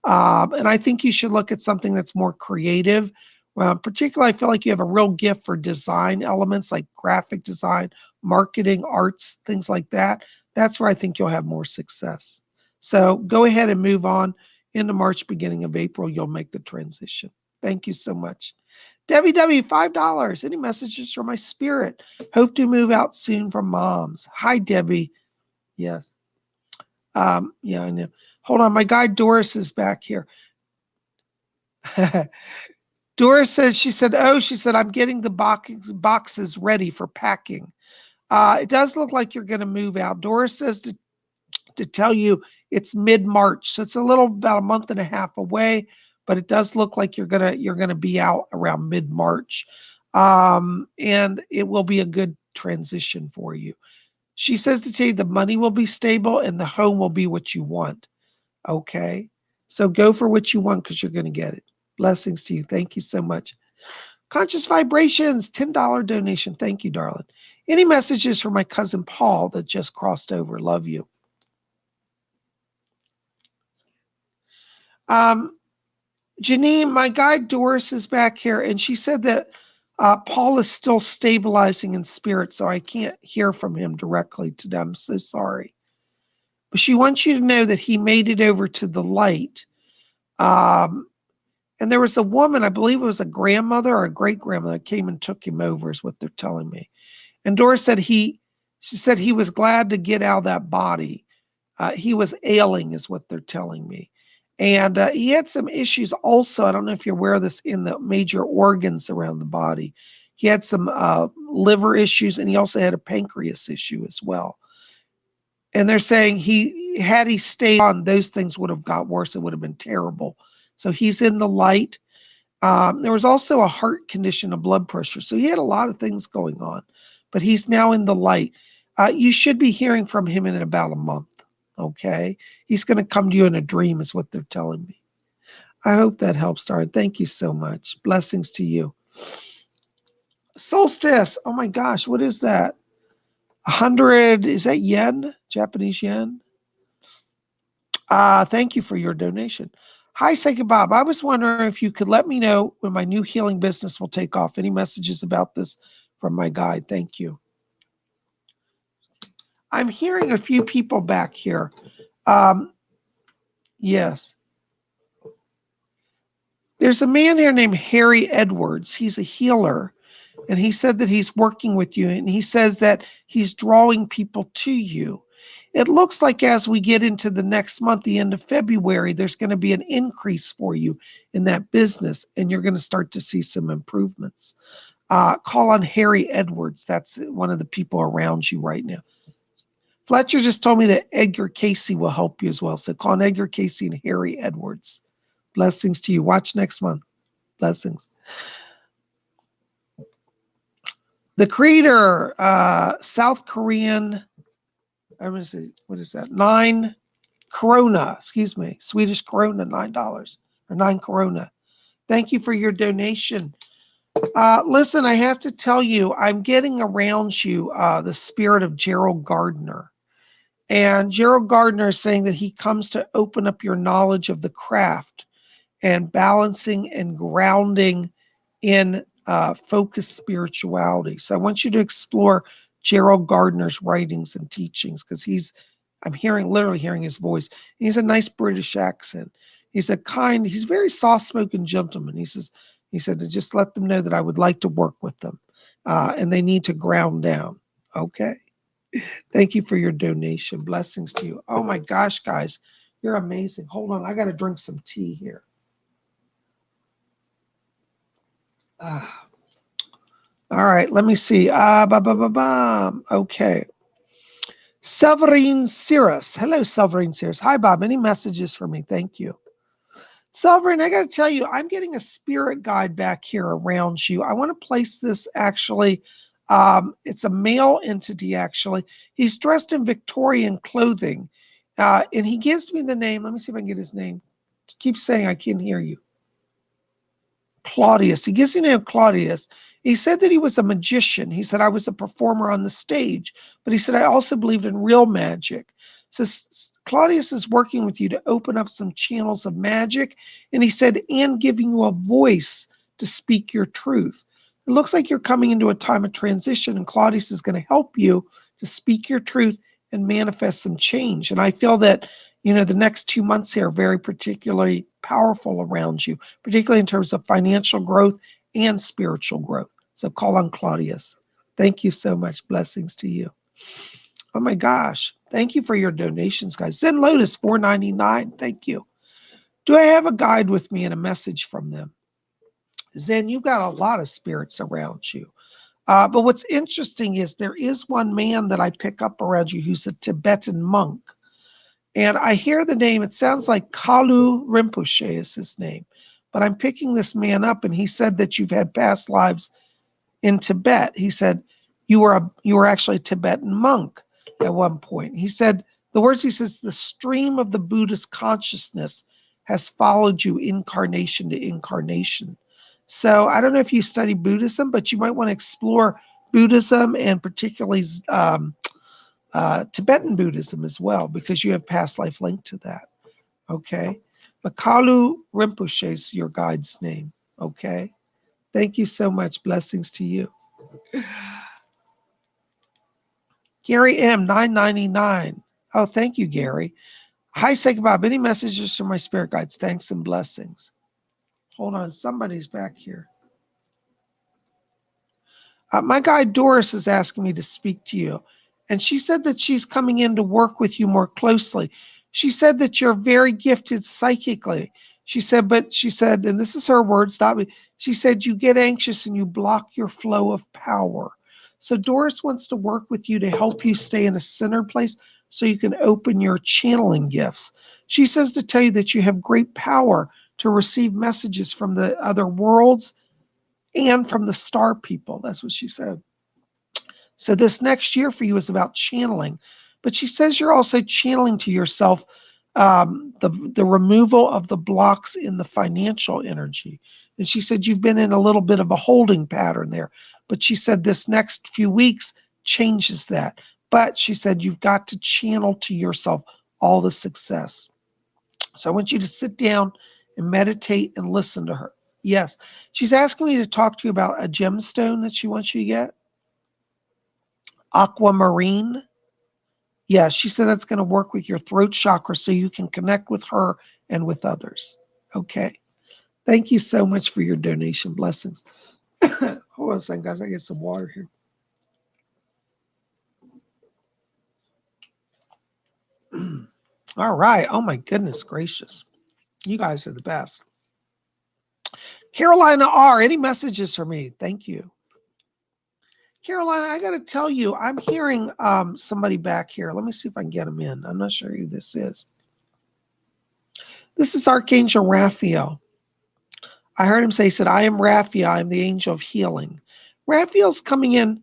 And I think you should look at something that's more creative. Particularly, I feel like you have a real gift for design elements like graphic design, marketing, arts, things like that. That's where I think you'll have more success. So go ahead and move on. Into March, beginning of April, you'll make the transition. Thank you so much. Debbie W, $5. Any messages from my spirit? Hope to move out soon from moms. Hi, Debbie. Yes. Yeah, I know. Hold on, my guy Doris is back here. Doris says, she said, I'm getting the boxes ready for packing. It does look like you're going to move out. Doris says to tell you it's mid-March, so it's a little about a month and a half away, but it does look like you're gonna be out around mid-March, and it will be a good transition for you. She says to tell you the money will be stable and the home will be what you want. Okay, so go for what you want because you're going to get it. Blessings to you. Thank you so much. Conscious Vibrations, $10 donation. Thank you, darling. Any messages for my cousin Paul that just crossed over? Love you. Janine, my guide Doris is back here, and she said that Paul is still stabilizing in spirit, so I can't hear from him directly today. I'm so sorry. But she wants you to know that he made it over to the light. And there was a woman, I believe it was a grandmother or a great grandmother, came and took him over, is what they're telling me. And Doris said she said he was glad to get out of that body. He was ailing, is what they're telling me. And he had some issues also. I don't know if you're aware of this, in the major organs around the body. He had some liver issues, and he also had a pancreas issue as well. And they're saying had he stayed on, those things would have got worse. It would have been terrible. So he's in the light. There was also a heart condition, of blood pressure. So he had a lot of things going on, but he's now in the light. You should be hearing from him in about a month. Okay. He's going to come to you in a dream, is what they're telling me. I hope that helps, darling. Thank you so much. Blessings to you. Solstice. Oh my gosh. What is that? 100. Is that yen? Japanese yen? Thank you for your donation. Hi, Psychic Bob. I was wondering if you could let me know when my new healing business will take off. Any messages about this from my guide? Thank you. I'm hearing a few people back here. Yes. There's a man here named Harry Edwards. He's a healer, and he said that he's working with you, and he says that he's drawing people to you. It looks like as we get into the next month, the end of February, there's going to be an increase for you in that business, and you're going to start to see some improvements. Call on Harry Edwards. That's one of the people around you right now. Fletcher just told me that Edgar Casey will help you as well. So call on Edgar Casey and Harry Edwards. Blessings to you. Watch next month. Blessings. The creator, South Korean, I'm going to say, what is that? 9 krona, excuse me, Swedish krona, $9 or 9 krona. Thank you for your donation. Listen, I have to tell you, I'm getting around you the spirit of Gerald Gardner. And Gerald Gardner is saying that he comes to open up your knowledge of the craft and balancing and grounding in focused spirituality. So I want you to explore Gerald Gardner's writings and teachings, because I'm literally hearing his voice. He's a nice British accent. He's very soft-spoken gentleman. He said to just let them know that I would like to work with them, and they need to ground down. Okay. Thank you for your donation. Blessings to you. Oh my gosh, guys, you're amazing. Hold on, I got to drink some tea here. All right, let me see. Okay. Severine Cirrus. Hello, Severine Cirrus. Hi, Bob. Any messages for me? Thank you. Severine, I got to tell you, I'm getting a spirit guide back here around you. I want to place this actually. It's a male entity, actually. He's dressed in Victorian clothing, and he gives me the name. Let me see if I can get his name. Keep saying I can't hear you. Claudius. He gives me the name of Claudius. He said that he was a magician. He said, I was a performer on the stage, but he said, I also believed in real magic. So Claudius is working with you to open up some channels of magic. And he said, and giving you a voice to speak your truth. It looks like you're coming into a time of transition, and Claudius is going to help you to speak your truth and manifest some change. And I feel that, the next 2 months here are very particularly powerful around you, particularly in terms of financial growth and spiritual growth. So call on Claudius. Thank you so much. Blessings to you. Oh my gosh. Thank you for your donations, guys. Zen Lotus, $4.99. Thank you. Do I have a guide with me and a message from them? Zen, you've got a lot of spirits around you. But what's interesting is there is one man that I pick up around you who's a Tibetan monk. And I hear the name, it sounds like Kalu Rinpoche is his name. But I'm picking this man up, and he said that you've had past lives in Tibet. He said you were actually a Tibetan monk at one point. He said the words he says, the stream of the Buddhist consciousness has followed you incarnation to incarnation. So I don't know if you study Buddhism, but you might want to explore Buddhism and particularly Tibetan Buddhism as well, because you have past life linked to that. Okay. But Kalu Rinpoche is your guide's name. Okay. Thank you so much. Blessings to you. Gary M, $9.99. Oh, thank you, Gary. Hi, PsychicBob. Any messages from my spirit guides? Thanks and blessings. Hold on. Somebody's back here. My guide Doris is asking me to speak to you. And she said that she's coming in to work with you more closely. She said that you're very gifted psychically. She said, and this is her words, not me. She said, you get anxious and you block your flow of power. So Doris wants to work with you to help you stay in a centered place so you can open your channeling gifts. She says to tell you that you have great power to receive messages from the other worlds and from the star people. That's what she said. So this next year for you is about channeling. But she says you're also channeling to yourself the removal of the blocks in the financial energy. And she said you've been in a little bit of a holding pattern there. But she said this next few weeks changes that. But she said you've got to channel to yourself all the success. So I want you to sit down and meditate and listen to her. Yes. She's asking me to talk to you about a gemstone that she wants you to get. Aquamarine. Yeah, she said that's going to work with your throat chakra so you can connect with her and with others. Okay. Thank you so much for your donation. Blessings. Hold on a second, guys. I get some water here. All right. Oh, my goodness gracious. You guys are the best. Carolina R., any messages for me? Thank you. Carolina, I got to tell you, I'm hearing somebody back here. Let me see if I can get him in. I'm not sure who this is. This is Archangel Raphael. I heard him say, he said, I am Raphael. I'm the angel of healing. Raphael's coming in,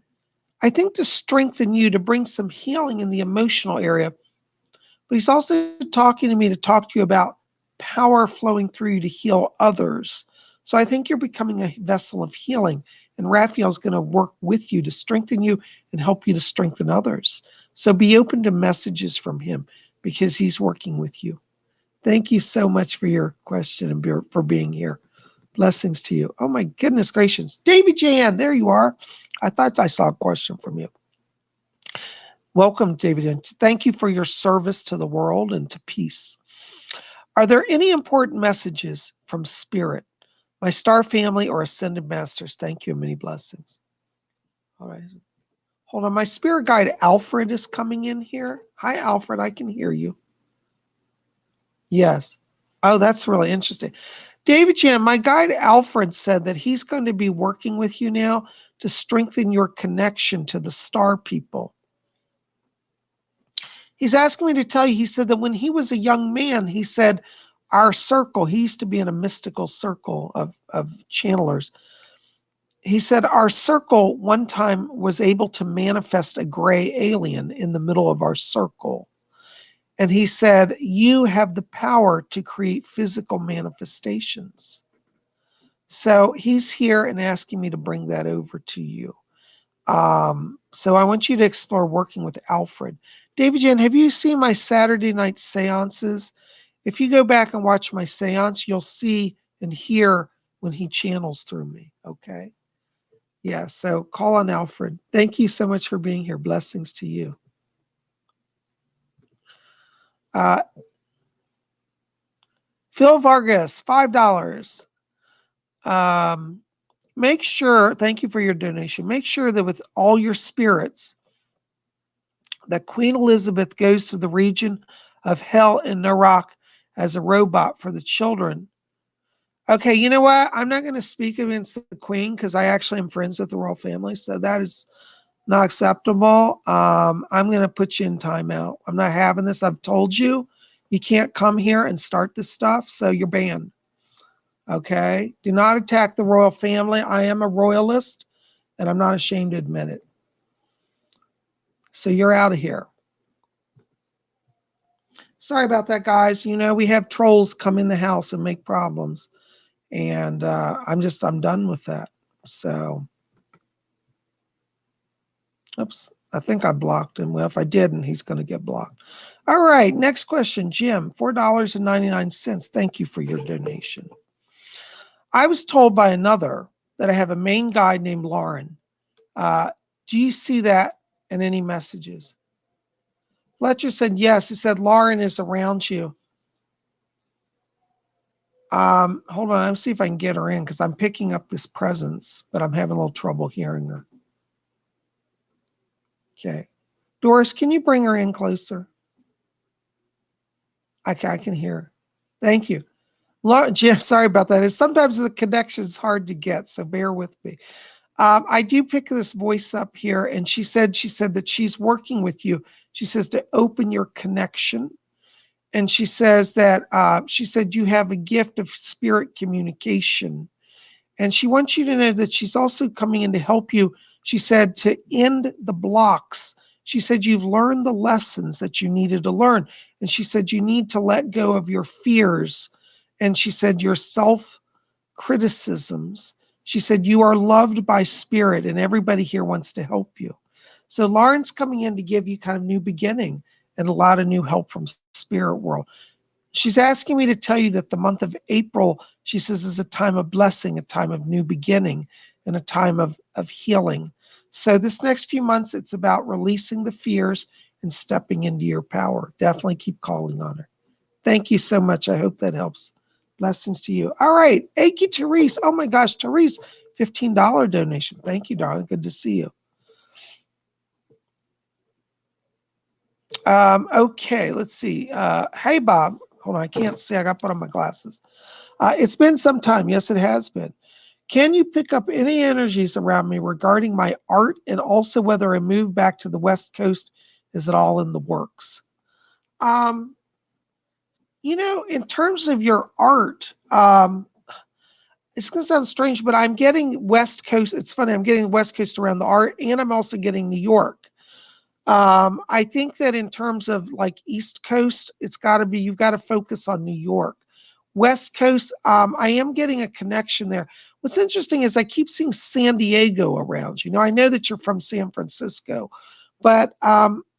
I think, to strengthen you, to bring some healing in the emotional area. But he's also talking to me to talk to you about power flowing through you to heal others. So I think you're becoming a vessel of healing. And Raphael's going to work with you to strengthen you and help you to strengthen others. So be open to messages from him because he's working with you. Thank you so much for your question and for being here. Blessings to you. Oh my goodness gracious. David Jan, there you are. I thought I saw a question from you. Welcome, David Jan. Thank you for your service to the world and to peace. Are there any important messages from Spirit, my star family, or ascended masters? Thank you and many blessings. All right. Hold on. My spirit guide, Alfred, is coming in here. Hi, Alfred. I can hear you. Yes. Oh, that's really interesting. David Jan, my guide Alfred said that he's going to be working with you now to strengthen your connection to the star people. He's asking me to tell you, he said that when he was a young man, he said, our circle, he used to be in a mystical circle of channelers. He said, our circle one time was able to manifest a gray alien in the middle of our circle. And he said, you have the power to create physical manifestations. So he's here and asking me to bring that over to you. So I want you to explore working with Alfred. David Jan, have you seen my Saturday night seances? If you go back and watch my seance, you'll see and hear when he channels through me, okay? Yeah, so call on Alfred. Thank you so much for being here. Blessings to you. Phil Vargas, $5. Make sure, thank you for your donation. Make sure that with all your spirits, that Queen Elizabeth goes to the region of hell in Iraq as a robot for the children. Okay, you know what? I'm not going to speak against the Queen because I actually am friends with the royal family, so that is not acceptable. I'm going to put you in timeout. I'm not having this. I've told you, you can't come here and start this stuff, so you're banned. Okay? Do not attack the royal family. I am a royalist, and I'm not ashamed to admit it. So you're out of here. Sorry about that, guys. You know, we have trolls come in the house and make problems. And I'm done with that. So, oops, I think I blocked him. Well, if I didn't, he's going to get blocked. All right, next question, Jim, $4.99. Thank you for your donation. I was told by another that I have a main guide named Lauren. Do you see that in any messages? Fletcher said yes. He said Lauren is around you. Hold on, I'll see if I can get her in because I'm picking up this presence, but I'm having a little trouble hearing her. Okay. Doris, can you bring her in closer? Okay, I can hear her. Thank you. Jim, sorry about that. Sometimes the connection is hard to get, so bear with me. I do pick this voice up here, and she said that she's working with you. She says to open your connection. And she says that she said you have a gift of spirit communication. And she wants you to know that she's also coming in to help you. She said to end the blocks. She said you've learned the lessons that you needed to learn. And she said you need to let go of your fears. And she said your self-criticisms. She said you are loved by spirit and everybody here wants to help you. So Lauren's coming in to give you kind of new beginning and a lot of new help from spirit world. She's asking me to tell you that the month of April, she says, is a time of blessing, a time of new beginning, and a time of healing. So this next few months, it's about releasing the fears and stepping into your power. Definitely keep calling on her. Thank you so much. I hope that helps. Blessings to you. All right. Thank you, Therese. Oh my gosh, Therese, $15 donation. Thank you, darling. Good to see you. Okay, let's see. Hey, Bob. Hold on, I can't see. I got to put on my glasses. It's been some time. Yes, it has been. Can you pick up any energies around me regarding my art and also whether I move back to the West Coast? Is it all in the works? You know, in terms of your art, it's going to sound strange, but I'm getting West Coast. It's funny. I'm getting West Coast around the art, and I'm also getting New York. I think that in terms of like East Coast, it's got to be, you've got to focus on New York. West Coast, I am getting a connection there. What's interesting is I keep seeing San Diego around. You know, I know that you're from San Francisco, but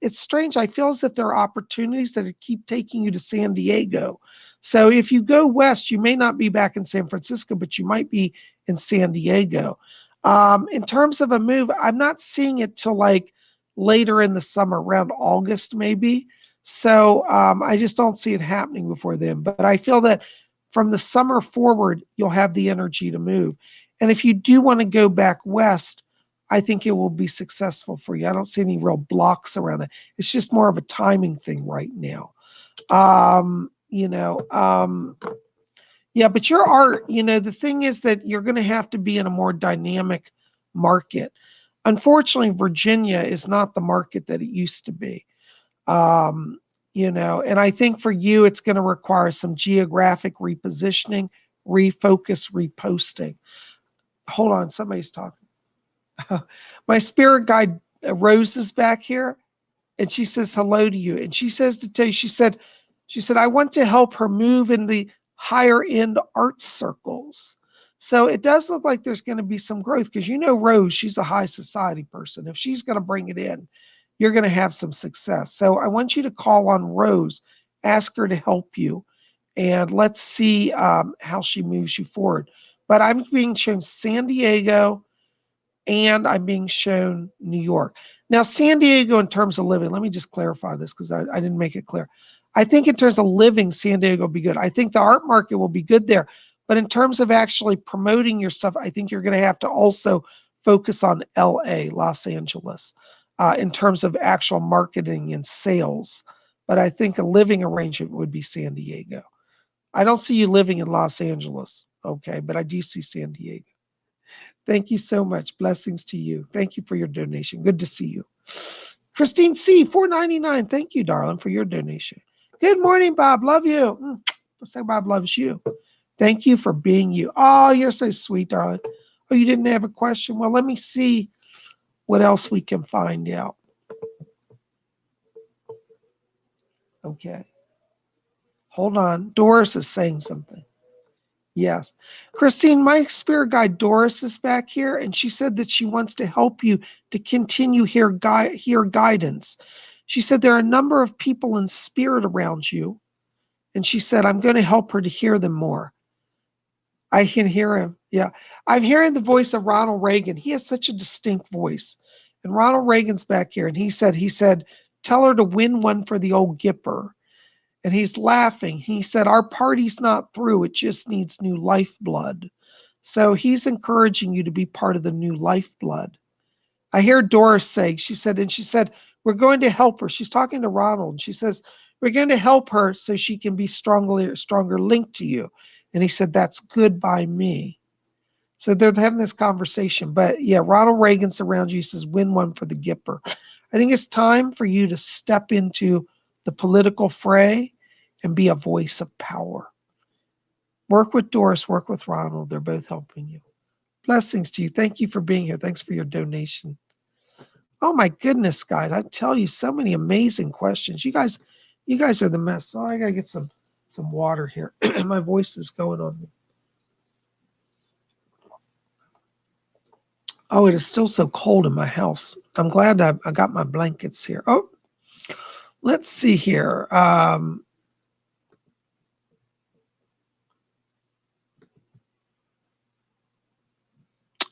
it's strange. I feel as if there are opportunities that keep taking you to San Diego. So if you go west, you may not be back in San Francisco, but you might be in San Diego. In terms of a move, I'm not seeing it till like later in the summer, around August maybe. So I just don't see it happening before then. But I feel that from the summer forward, you'll have the energy to move. And if you do want to go back west, I think it will be successful for you. I don't see any real blocks around that. It's just more of a timing thing right now. Yeah, but your art, you know, the thing is that you're going to have to be in a more dynamic market. Unfortunately, Virginia is not the market that it used to be. And I think for you, it's going to require some geographic repositioning, refocus, reposting. Hold on, somebody's talking. My spirit guide Rose is back here, and she says hello to you. And she says to tell you, she said, I want to help her move in the higher end art circles. So it does look like there's going to be some growth because you know Rose, she's a high society person. If she's going to bring it in, you're going to have some success. So I want you to call on Rose, ask her to help you, and let's see how she moves you forward. But I'm being shown San Diego, and I'm being shown New York. Now, San Diego, in terms of living, let me just clarify this because I didn't make it clear. I think in terms of living, San Diego will be good. I think the art market will be good there. But in terms of actually promoting your stuff, I think you're going to have to also focus on LA, Los Angeles. in terms of actual marketing and sales. But I think a living arrangement would be San Diego. I don't see you living in Los Angeles, okay, but I do see San Diego. Thank you so much. Blessings to you. Thank you for your donation. Good to see you. Christine C, $4.99. Thank you, darling, for your donation. Good morning, Bob. Love you. Let's say Bob loves you. Thank you for being you. Oh, you're so sweet, darling. Oh, you didn't have a question? Well, let me see what else we can find out. Okay. Hold on. Doris is saying something. Yes. Christine, my spirit guide Doris is back here, and she said that she wants to help you to continue hear guidance. She said there are a number of people in spirit around you, and she said, I'm going to help her to hear them more. I can hear him. Yeah. I'm hearing the voice of Ronald Reagan. He has such a distinct voice. And Ronald Reagan's back here, and he said, tell her to win one for the old Gipper. And he's laughing. He said, our party's not through. It just needs new lifeblood. So he's encouraging you to be part of the new lifeblood. I hear Doris say, she said, we're going to help her. She's talking to Ronald. And she says, we're going to help her so she can be stronger linked to you. And he said, that's good by me. So they're having this conversation. But yeah, Ronald Reagan's around you. He says, win one for the Gipper. I think it's time for you to step into the political fray and be a voice of power. Work with Doris, work with Ronald. They're both helping you. Blessings to you. Thank you for being here. Thanks for your donation. Oh my goodness, guys. I tell you, so many amazing questions. You guys are the mess. Oh, I gotta get some water here. My voice is going on me. Oh, it is still so cold in my house. I'm glad I got my blankets here. Oh, let's see here.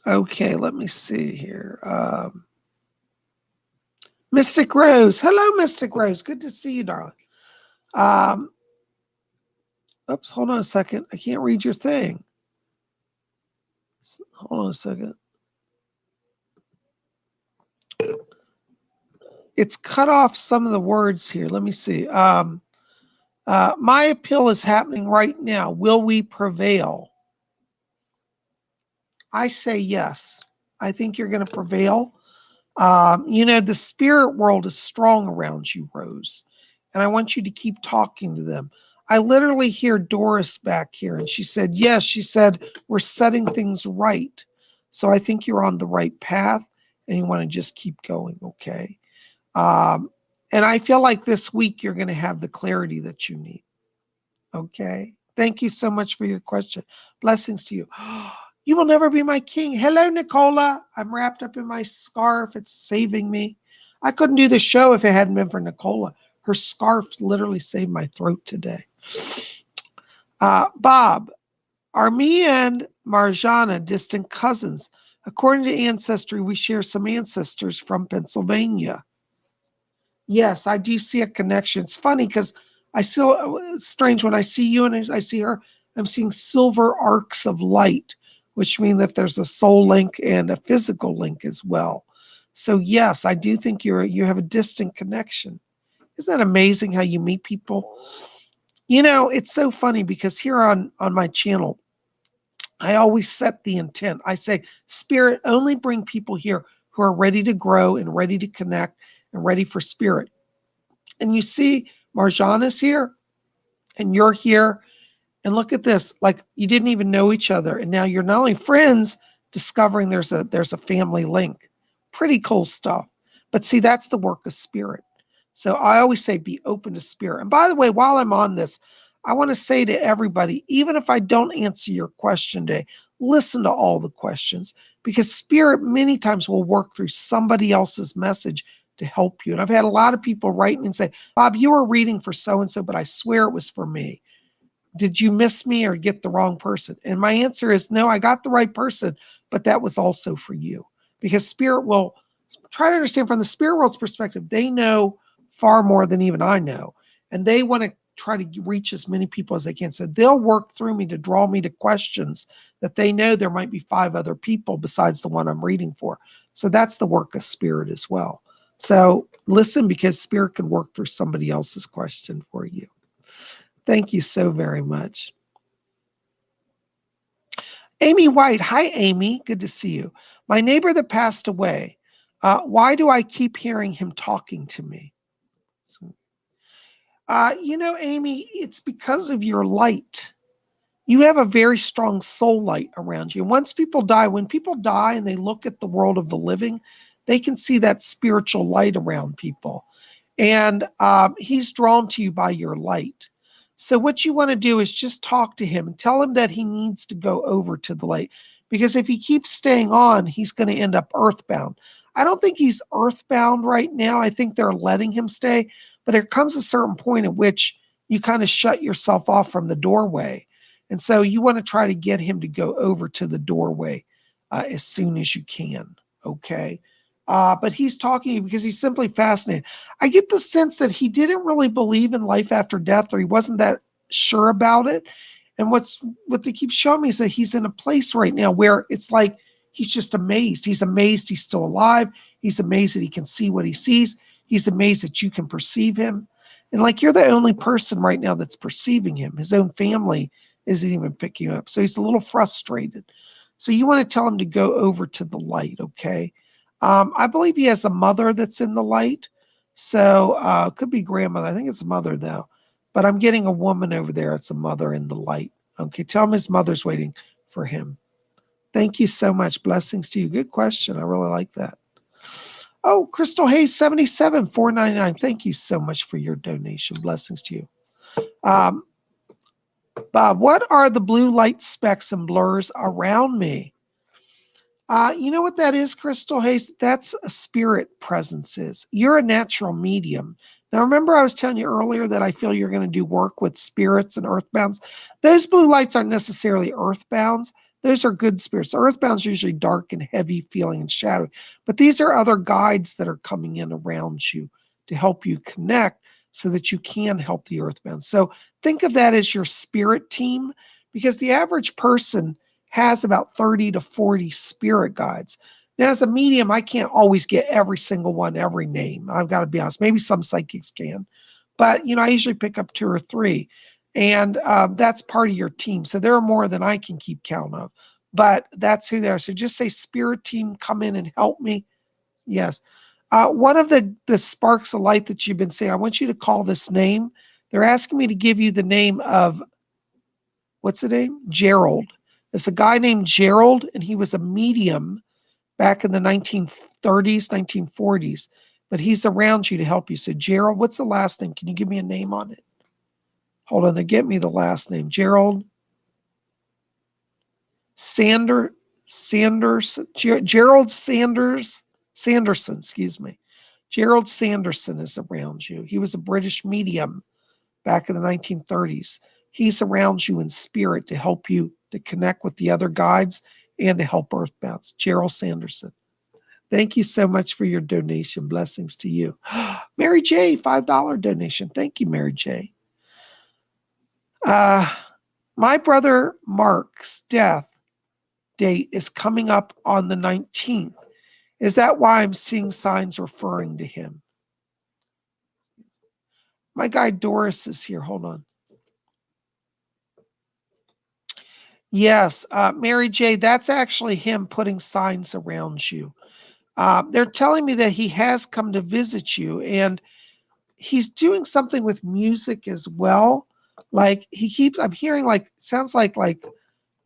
Okay, let me see here. Mystic Rose. Hello, Mystic Rose. Good to see you, darling. Oops, hold on a second. I can't read your thing. Hold on a second. It's cut off some of the words here. Let me see. My appeal is happening right now. Will we prevail? I say yes. I think you're going to prevail. The spirit world is strong around you, Rose. And I want you to keep talking to them. I literally hear Doris back here, and she said, yes, she said, we're setting things right. So I think you're on the right path, and you want to just keep going, okay? And I feel like this week you're going to have the clarity that you need, okay? Thank you so much for your question. Blessings to you. You will never be my king. Hello, Nicola. I'm wrapped up in my scarf. It's saving me. I couldn't do the show if it hadn't been for Nicola. Her scarf literally saved my throat today. Bob, are me and Marjana distant cousins? According to Ancestry, we share some ancestors from Pennsylvania. Yes, I do see a connection. It's funny because it's strange when I see you and I see her, I'm seeing silver arcs of light, which mean that there's a soul link and a physical link as well. So yes, I do think you have a distant connection. Isn't that amazing how you meet people? It's so funny because here on my channel, I always set the intent. I say, Spirit, only bring people here who are ready to grow and ready to connect and ready for spirit. And you see, Marjana's here and you're here. And look at this, like you didn't even know each other. And now you're not only friends, discovering there's a family link. Pretty cool stuff. But see, that's the work of spirit. So I always say be open to spirit. And by the way, while I'm on this, I want to say to everybody, even if I don't answer your question today, listen to all the questions because spirit many times will work through somebody else's message to help you. And I've had a lot of people write me and say, Bob, you were reading for so-and-so, but I swear it was for me. Did you miss me or get the wrong person? And my answer is no, I got the right person, but that was also for you because spirit will try to understand from the spirit world's perspective. They know far more than even I know. And they want to try to reach as many people as they can. So they'll work through me to draw me to questions that they know there might be 5 other people besides the one I'm reading for. So that's the work of spirit as well. So listen, because spirit could work through somebody else's question for you. Thank you so very much. Amy White. Hi, Amy. Good to see you. My neighbor that passed away. Why do I keep hearing him talking to me? Amy, it's because of your light. You have a very strong soul light around you. And once people die, when people die and they look at the world of the living, they can see that spiritual light around people. And he's drawn to you by your light. So what you want to do is just talk to him and tell him that he needs to go over to the light. Because if he keeps staying on, he's going to end up earthbound. I don't think he's earthbound right now. I think they're letting him stay. But there comes a certain point at which you kind of shut yourself off from the doorway. And so you want to try to get him to go over to the doorway as soon as you can. Okay. But he's talking to you because he's simply fascinated. I get the sense that he didn't really believe in life after death, or he wasn't that sure about it. And what they keep showing me is that he's in a place right now where it's like he's just amazed. He's amazed he's still alive. He's amazed that he can see what he sees. He's amazed that you can perceive him. And like you're the only person right now that's perceiving him. His own family isn't even picking up. So he's a little frustrated. So you want to tell him to go over to the light, okay? I believe he has a mother that's in the light. So it could be grandmother. I think it's mother though. But I'm getting a woman over there. It's a mother in the light. Okay, tell him his mother's waiting for him. Thank you so much. Blessings to you. Good question. I really like that. Oh, Crystal Hayes, 77,499. Thank you so much for your donation. Blessings to you. Bob, what are the blue light specks and blurs around me? You know what that is, Crystal Hayes? That's a spirit presences. You're a natural medium. Now, remember I was telling you earlier that I feel you're going to do work with spirits and earthbounds. Those blue lights aren't necessarily earthbounds. Those are good spirits. Earthbounds are usually dark and heavy feeling and shadowy. But these are other guides that are coming in around you to help you connect so that you can help the earthbound. So think of that as your spirit team, because the average person has about 30 to 40 spirit guides. Now, as a medium, I can't always get every single one, every name. I've got to be honest. Maybe some psychics can. But, I usually pick up 2 or 3. And that's part of your team. So there are more than I can keep count of. But that's who they are. So just say, spirit team, come in and help me. Yes. One of the sparks of light that you've been saying, I want you to call this name. They're asking me to give you the name of, what's the name? Gerald. It's a guy named Gerald, and he was a medium back in the 1930s, 1940s. But he's around you to help you. So Gerald, what's the last name? Can you give me a name on it? Hold on, they get me the last name. Gerald Gerald Sanderson, excuse me. Gerald Sanderson is around you. He was a British medium back in the 1930s. He's around you in spirit to help you to connect with the other guides and to help earthbounds. Gerald Sanderson. Thank you so much for your donation. Blessings to you. Mary J, $5 donation. Thank you, Mary J. My brother Mark's death date is coming up on the 19th. Is that why I'm seeing signs referring to him? My guy Doris is here. Hold on. Yes, Mary J, that's actually him putting signs around you. They're telling me that he has come to visit you, and he's doing something with music as well. Like I'm hearing sounds like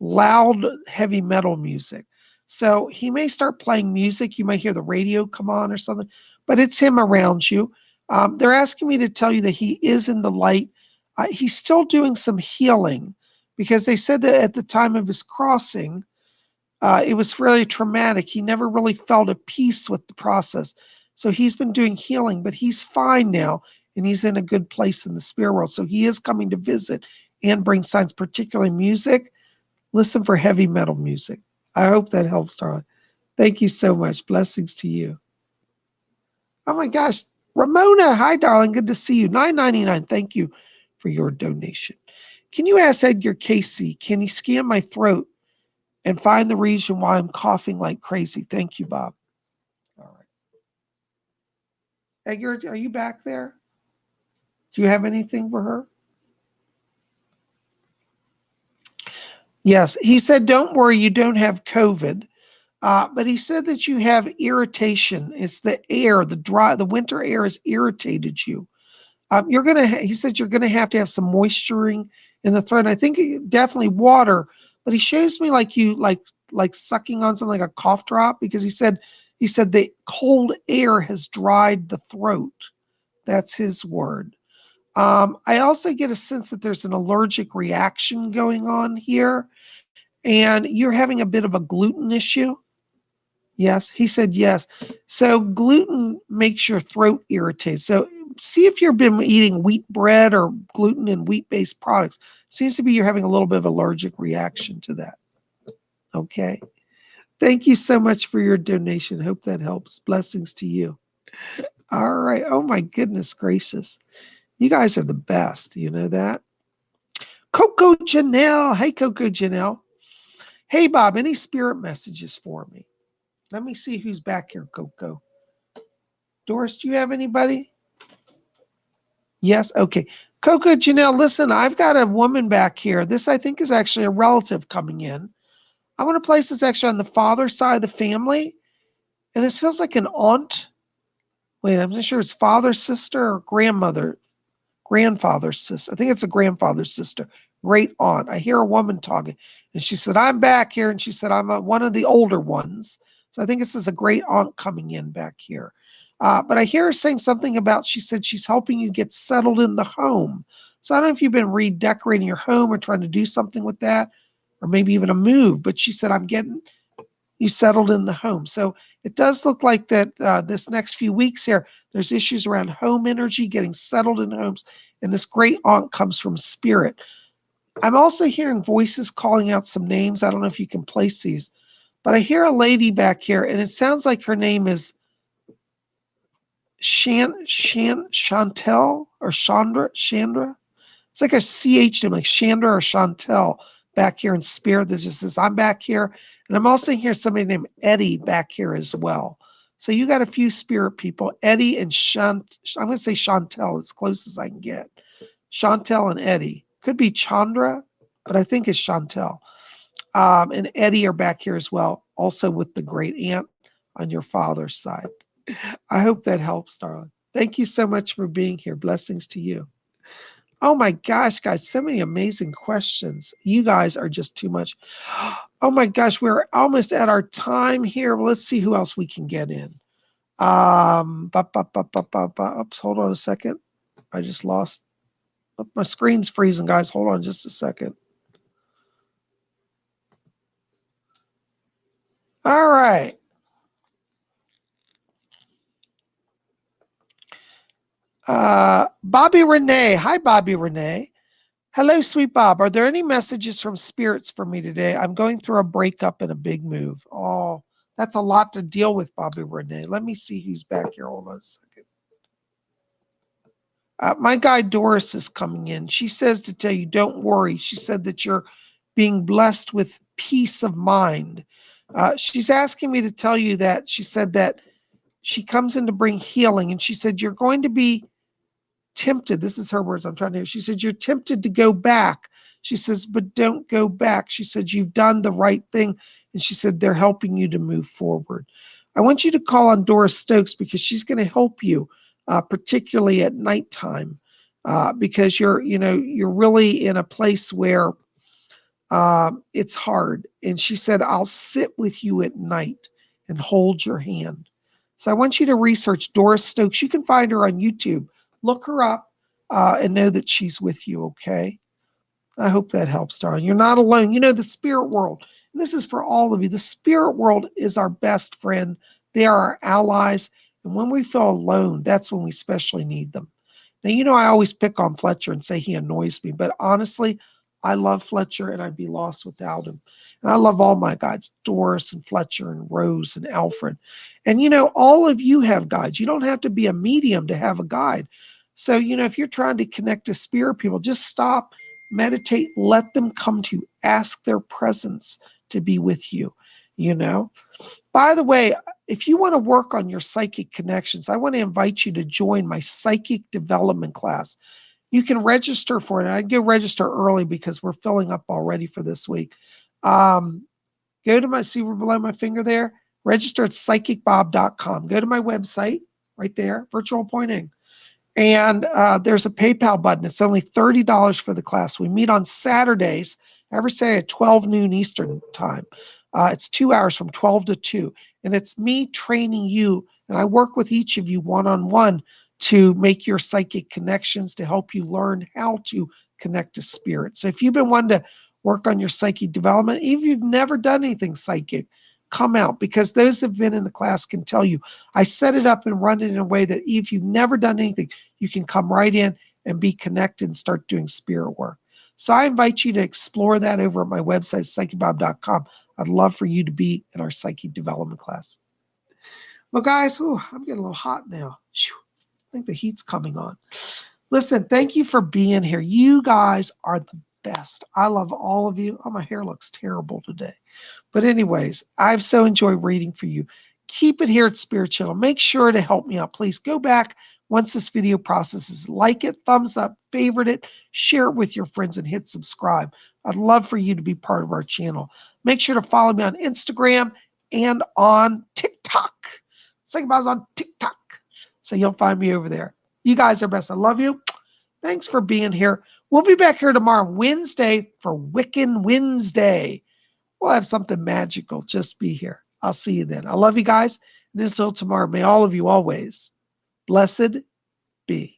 loud heavy metal music. So he may start playing music. You might hear the radio come on or something, but it's him around you. They're asking me to tell you that he is in the light. He's still doing some healing, because they said that at the time of his crossing, it was really traumatic. He never really felt at peace with the process. So he's been doing healing, but he's fine now, and he's in a good place in the spirit world. So he is coming to visit and bring signs, particularly music. Listen for heavy metal music. I hope that helps, darling. Thank you so much. Blessings to you. Oh my gosh. Ramona, hi, darling. Good to see you. $9.99. Thank you for your donation. Can you ask Edgar Casey, can he scan my throat and find the reason why I'm coughing like crazy? Thank you, Bob. All right. Edgar, are you back there? Do you have anything for her? Yes. He said, don't worry, you don't have COVID. But he said that you have irritation. It's the air, the winter air has irritated you. He said you're gonna have to have some moisturing in the throat. I think definitely water, but he shows me like you like sucking on something like a cough drop because he said the cold air has dried the throat. That's his word. I also get a sense that there's an allergic reaction going on here, and you're having a bit of a gluten issue. Yes, he said yes. So gluten makes your throat irritate. So see if you've been eating wheat bread or gluten and wheat-based products. Seems to be you're having a little bit of allergic reaction to that. Okay. Thank you so much for your donation. Hope that helps. Blessings to you. All right. Oh my goodness gracious. You guys are the best. You know that? Coco Janelle. Hey, Coco Janelle. Hey, Bob, any spirit messages for me? Let me see who's back here, Coco. Doris, do you have anybody? Yes, okay. Coco Janelle, listen, I've got a woman back here. This, I think, is actually a relative coming in. I want to place this actually on the father's side of the family. And this feels like an aunt. Wait, I'm not sure it's father's sister or grandfather's sister. I think it's a grandfather's sister, great aunt. I hear a woman talking, and she said, I'm back here. And she said, I'm one of the older ones. So I think this is a great aunt coming in back here. But I hear her saying something about, she said she's helping you get settled in the home. So I don't know if you've been redecorating your home or trying to do something with that, or maybe even a move. But she said, I'm getting you settled in the home. So it does look like that this next few weeks here, there's issues around home energy, getting settled in homes. And this great aunt comes from spirit. I'm also hearing voices calling out some names. I don't know if you can place these, but I hear a lady back here, and it sounds like her name is Chantel or Chandra. It's like a CH name, like Chandra or Chantel back here in spirit. That just says, I'm back here. And I'm also hearing somebody named Eddie back here as well. So you got a few spirit people, Eddie and I'm going to say Chantel as close as I can get. Chantel and Eddie. Could be Chandra, but I think it's Chantel. And Eddie are back here as well, also with the great aunt on your father's side. I hope that helps, darling. Thank you so much for being here. Blessings to you. Oh my gosh, guys, so many amazing questions. You guys are just too much. Oh my gosh, we're almost at our time here. Let's see who else we can get in. Oops, hold on a second. I just lost. Oh, my screen's freezing, guys. Hold on just a second. All right. Bobby Renee. Hi, Bobby Renee. Hello, sweet Bob. Are there any messages from spirits for me today? I'm going through a breakup and a big move. Oh, that's a lot to deal with, Bobby Renee. Let me see who's back here. Hold on a second. My guy Doris is coming in. She says to tell you, don't worry. She said that you're being blessed with peace of mind. She's asking me to tell you that she said that she comes in to bring healing. And she said, you're going to be tempted. This is her words. I'm trying to hear. She said, you're tempted to go back. She says, but don't go back. She said, you've done the right thing. And she said, they're helping you to move forward. I want you to call on Doris Stokes because she's going to help you, particularly at nighttime, because you're really in a place where it's hard. And she said, I'll sit with you at night and hold your hand. So I want you to research Doris Stokes. You can find her on YouTube. Look her up and know that she's with you, okay? I hope that helps, darling. You're not alone. You know, the spirit world, and this is for all of you, the spirit world is our best friend. They are our allies. And when we feel alone, that's when we especially need them. Now, you know, I always pick on Fletcher and say he annoys me, but honestly, I love Fletcher and I'd be lost without him. And I love all my guides, Doris and Fletcher and Rose and Alfred. And, you know, all of you have guides. You don't have to be a medium to have a guide. So, you know, if you're trying to connect to spirit people, just stop, meditate, let them come to you, ask their presence to be with you. you know. By the way, if you want to work on your psychic connections, I want to invite you to join my psychic development class. You can register for it. I'd go register early because we're filling up already for this week. Go to my, see below my finger there, register at psychicbob.com. Go to my website right there, virtual appointing. And there's a PayPal button. It's only $30 for the class. We meet on Saturdays, every Saturday at 12 noon Eastern time. It's 2 hours from 12 to 2. And it's me training you. And I work with each of you one-on-one to make your psychic connections, to help you learn how to connect to spirit. So if you've been wanting to work on your psychic development, even if you've never done anything psychic, come out, because those who've been in the class can tell you I set it up and run it in a way that if you've never done anything, you can come right in and be connected and start doing spirit work. So I invite you to explore that over at my website, psychicbob.com. I'd love for you to be in our psychic development class. Well, guys, I'm getting a little hot now. I think the heat's coming on. Listen, thank you for being here. You guys are the best. I love all of you. Oh, my hair looks terrible today. But anyways, I've so enjoyed reading for you. Keep it here at Spirit Channel. Make sure to help me out. Please go back once this video processes. Like it, thumbs up, favorite it, share it with your friends, and hit subscribe. I'd love for you to be part of our channel. Make sure to follow me on Instagram and on TikTok. PsychicBob's on TikTok. So you'll find me over there. You guys are best. I love you. Thanks for being here. We'll be back here tomorrow, Wednesday, for Wiccan Wednesday. We'll have something magical. Just be here. I'll see you then. I love you guys. And until tomorrow, may all of you always blessed be.